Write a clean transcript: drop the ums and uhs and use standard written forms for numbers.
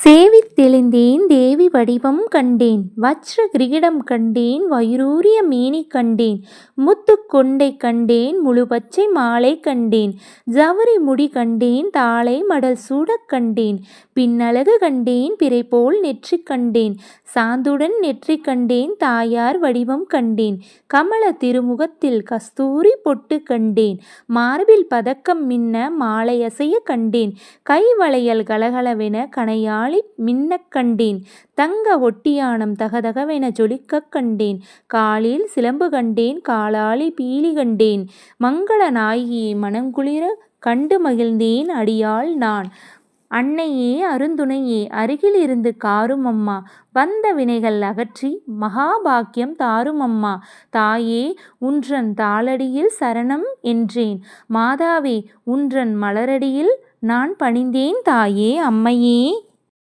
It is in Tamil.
சேவித்தெழுந்தேன் தேவி வடிவம் கண்டேன், வச்ர கிரீடம் கண்டேன், வயிறூறிய மேனி கண்டேன், முத்துக் கொண்டை கண்டேன், முழு பச்சை மாலை கண்டேன், ஜவரி முடி கண்டேன், தாளை மடல் சூடக் கண்டேன், பின்னழகு கண்டேன், பிறைபோல் நெற்றி கண்டேன், சாந்துடன் நெற்றி கண்டேன், தாயார் வடிவம் கண்டேன், கமல திருமுகத்தில் கஸ்தூரி பொட்டு கண்டேன், மார்பில் பதக்கம் மின்ன மாலையசைய கண்டேன், கைவளையல் கலகலவென கணையாளி மின்னக் கண்டேன், தங்க ஒட்டியானம் தகதகவென ஜொலிக்கக் கண்டேன், காலில் சிலம்பு கண்டேன், காலாளி பீலி கண்டேன், மங்கள நாயகியை மனங்குளிர கண்டு மகிழ்ந்தேன் அடியாள் நான். அன்னையே அருந்துணையே அருகில் இருந்து காரும் அம்மா, வந்த வினைகள் அகற்றி மகாபாக்கியம் தாரும் அம்மா, தாயே உன்றன் தாளடியில் சரணம் என்றேன், மாதாவே உன்றன் மலரடியில் நான் பணிந்தேன், தாயே அம்மையே.